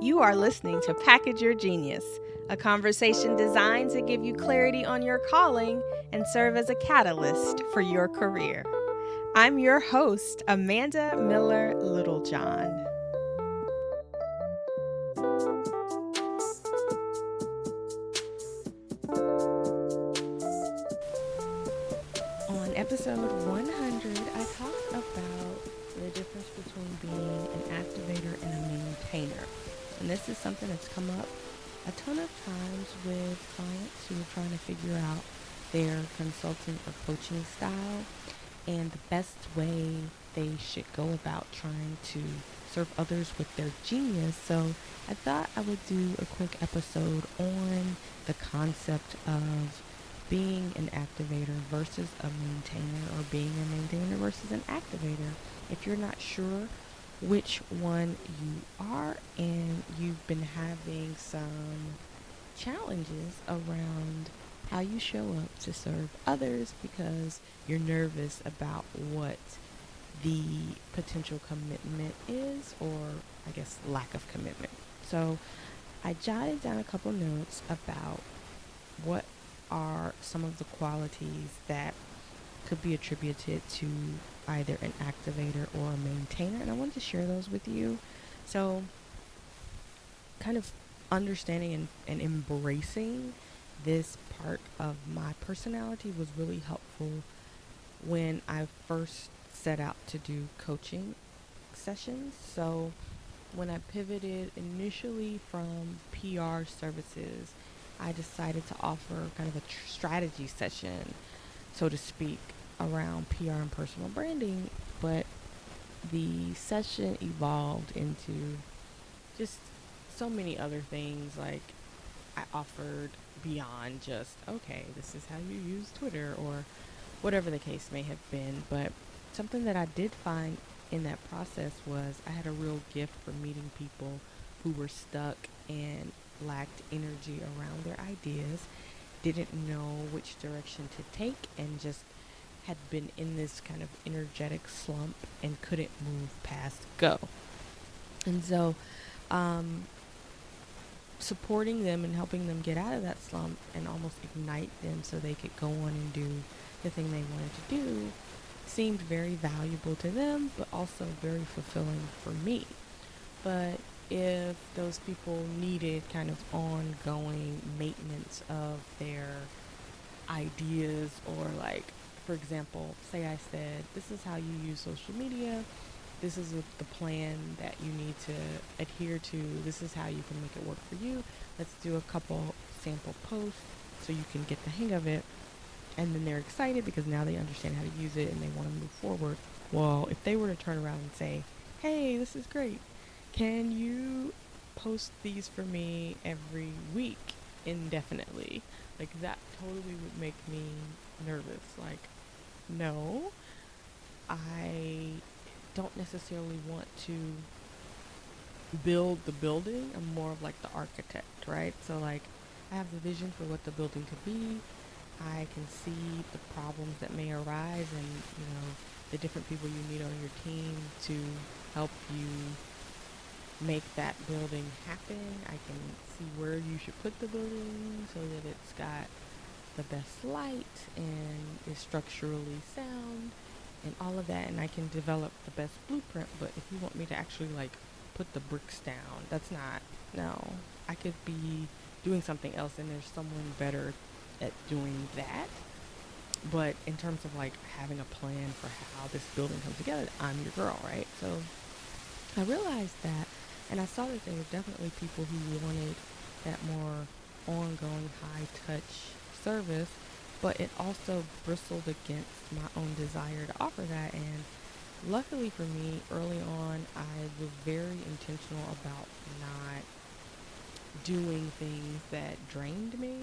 You are listening to Package Your Genius, a conversation designed to give you clarity on your calling and serve as a catalyst for your career. I'm your host, Amanda Miller Littlejohn. On episode 100, I talked about the difference between being an activator and a maintainer. And this is something that's come up a ton of times with clients who are trying to figure out their consulting or coaching style and the best way they should go about trying to serve others with their genius. So I thought I would do a quick episode on the concept of being an activator versus a maintainer, or being a maintainer versus an activator. If you're not sure which one you are and you've been having some challenges around how you show up to serve others because you're nervous about what the potential commitment is, or I guess lack of commitment. So I jotted down a couple notes about what are some of the qualities that could be attributed to either an activator or a maintainer, and I wanted to share those with you. So kind of understanding and embracing this part of my personality was really helpful when I first set out to do coaching sessions. So when I pivoted initially from PR services, I decided to offer kind of a strategy session, so to speak, around PR and personal branding, but the session evolved into just so many other things. Like, I offered beyond just, okay, this is how you use Twitter, or whatever the case may have been. But something that I did find in that process was I had a real gift for meeting people who were stuck and lacked energy around their ideas, didn't know which direction to take, and just had been in this kind of energetic slump and couldn't move past go. And so supporting them and helping them get out of that slump and almost ignite them so they could go on and do the thing they wanted to do seemed very valuable to them, but also very fulfilling for me. But if those people needed kind of ongoing maintenance of their ideas, or like, for example, say I said, this is how you use social media, this is the plan that you need to adhere to, this is how you can make it work for you, let's do a couple sample posts so you can get the hang of it. And then they're excited because now they understand how to use it and they want to move forward. Well, if they were to turn around and say, hey, this is great, can you post these for me every week indefinitely? Like, that totally would make me nervous. Like, no, I don't necessarily want to build the building. I'm more of like the architect, right? So like, I have the vision for what the building could be. I can see the problems that may arise, and the different people you need on your team to help you make that building happen. I can see where you should put the building so that it's got the best light and is structurally sound and all of that, and I can develop the best blueprint. But if you want me to actually like put the bricks down, that's not, no, I could be doing something else and there's someone better at doing that. But in terms of like having a plan for how this building comes together, I'm your girl, right? So I realized that, and I saw that there were definitely people who wanted that more ongoing high touch service, but it also bristled against my own desire to offer that. And luckily for me, early on, I was very intentional about not doing things that drained me,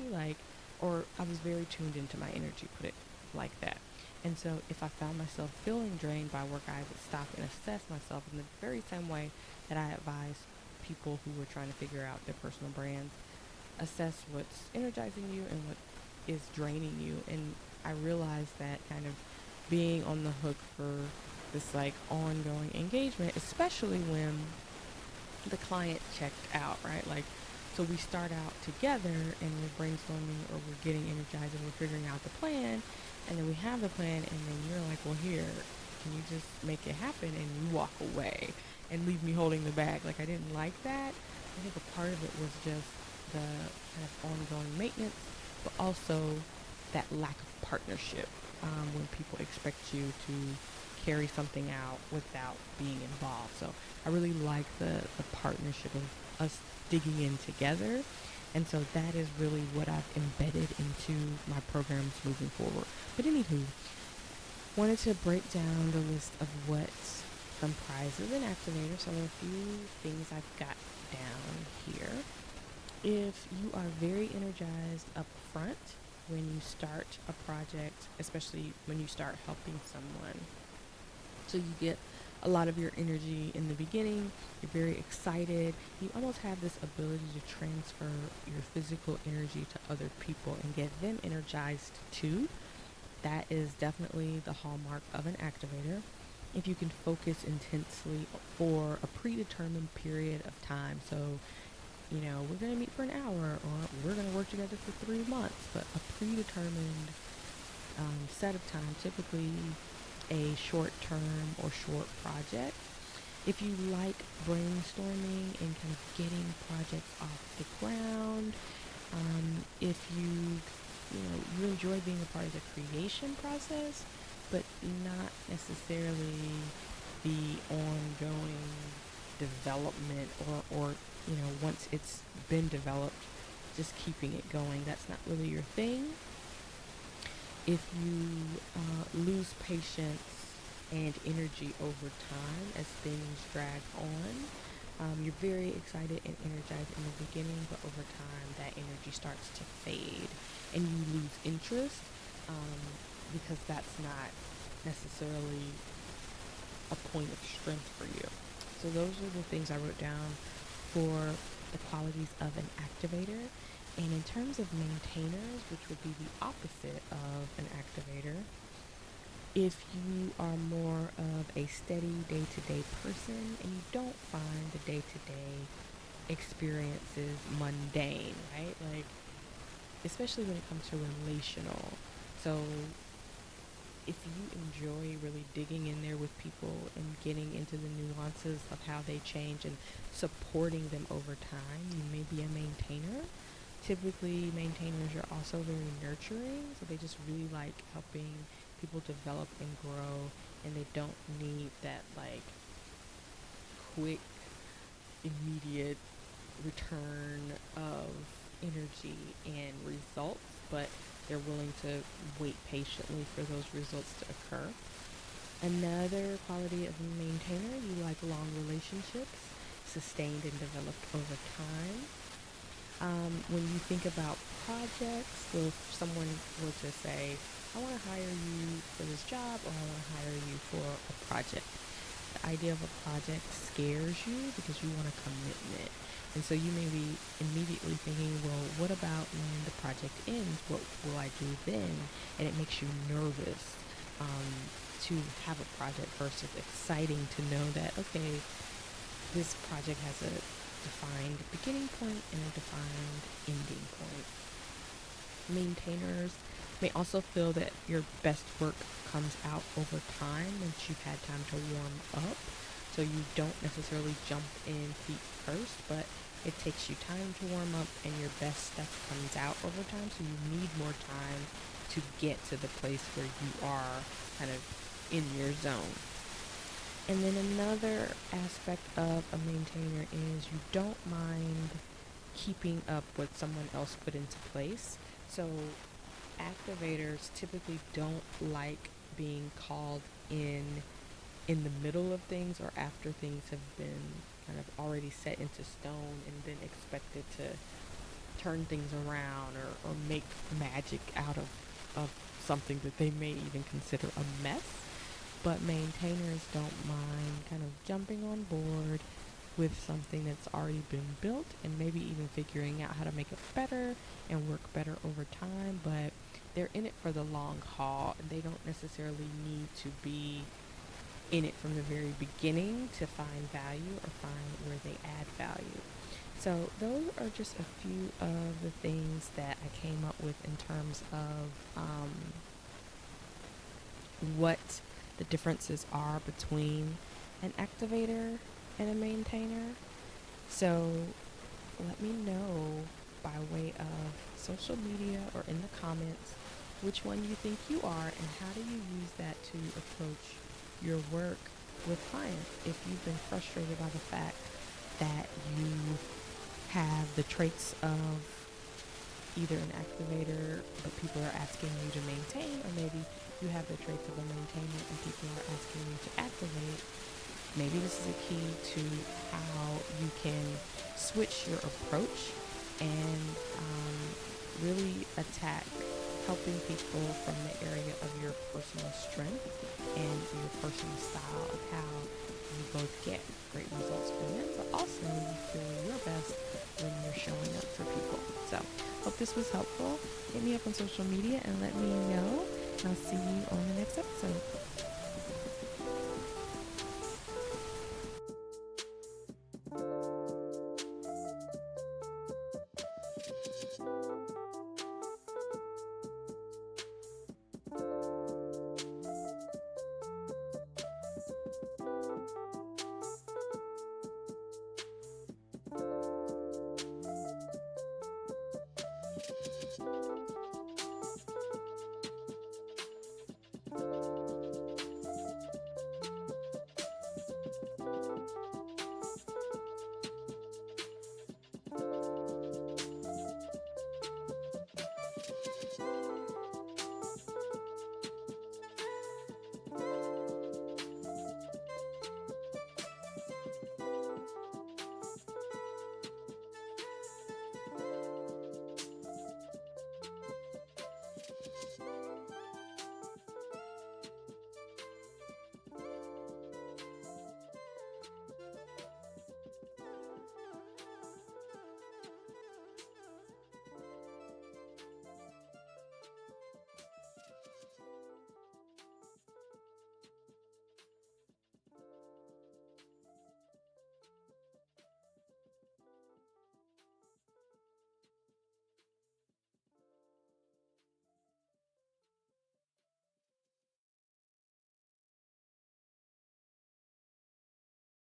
or I was very tuned into my energy, put it like that. And so if I found myself feeling drained by work, I would stop and assess myself in the very same way that I advise people who were trying to figure out their personal brands. Assess what's energizing you and what is draining you. And I realized that kind of being on the hook for this like ongoing engagement, especially when the client checked out, right? Like, so we start out together and we're brainstorming or we're getting energized and we're figuring out the plan, and then we have the plan, and then you're like, well, here, can you just make it happen? And you walk away and leave me holding the bag. Like, I didn't like that. I think a part of it was just the kind of ongoing maintenance, but also that lack of partnership, when people expect you to carry something out without being involved. So I really like the partnership of us digging in together. And so that is really what I've embedded into my programs moving forward. But anywho, wanted to break down the list of what comprises an activator. So a few things I've got down here. If you are very energized up front when you start a project, especially when you start helping someone, so you get a lot of your energy in the beginning, you're very excited, you almost have this ability to transfer your physical energy to other people and get them energized too. That is definitely the hallmark of an activator. If you can focus intensely for a predetermined period of time, so we're going to meet for an hour or we're going to work together for 3 months, but a predetermined set of time, typically a short term or short project. If you like brainstorming and kind of getting projects off the ground, if you enjoy being a part of the creation process, but not necessarily the ongoing development or once it's been developed, just keeping it going, that's not really your thing. If you lose patience and energy over time as things drag on, you're very excited and energized in the beginning, but over time that energy starts to fade and you lose interest, because that's not necessarily a point of strength for you. So those are the things I wrote down for the qualities of an activator. And in terms of maintainers, which would be the opposite of an activator, if you are more of a steady day-to-day person and you don't find the day-to-day experiences mundane, right? Like, especially when it comes to relational. So if you enjoy really digging in there with people and getting into the nuances of how they change and supporting them over time, you may be a maintainer. Typically, maintainers are also very nurturing, so they just really like helping people develop and grow, and they don't need that like quick, immediate return of energy and results, but they're willing to wait patiently for those results to occur. Another quality of a maintainer, you like long relationships, sustained and developed over time. When you think about projects, so if someone were to say, I want to hire you for this job or I want to hire you for a project, the idea of a project scares you because you want a commitment. And so you may be immediately thinking, well, what about when the project ends? What will I do then? And it makes you nervous to have a project versus exciting to know that, okay, this project has a defined beginning point and a defined ending point. Maintainers may also feel that your best work comes out over time once you've had time to warm up. So you don't necessarily jump in feet first, but it takes you time to warm up and your best stuff comes out over time. So you need more time to get to the place where you are kind of in your zone. And then another aspect of a maintainer is you don't mind keeping up what someone else put into place. So activators typically don't like being called in the middle of things or after things have been kind of already set into stone and then expected to turn things around or make magic out of something that they may even consider a mess. But maintainers don't mind kind of jumping on board with something that's already been built and maybe even figuring out how to make it better and work better over time, but they're in it for the long haul and they don't necessarily need to be in it from the very beginning to find value or find where they add value. So those are just a few of the things that I came up with in terms of what the differences are between an activator and a maintainer. So let me know by way of social media or in the comments which one you think you are and how do you use that to approach your work with clients. If you've been frustrated by the fact that you have the traits of either an activator but people are asking you to maintain, or maybe you have the traits of a maintainer and people are asking you to activate, maybe this is a key to how you can switch your approach and really attack helping people from the area of your personal strength and your personal style of how you both get great results for them, but also you feel your best when you're showing up for people. So, hope this was helpful. Hit me up on social media and let me know. I'll see you on the next episode.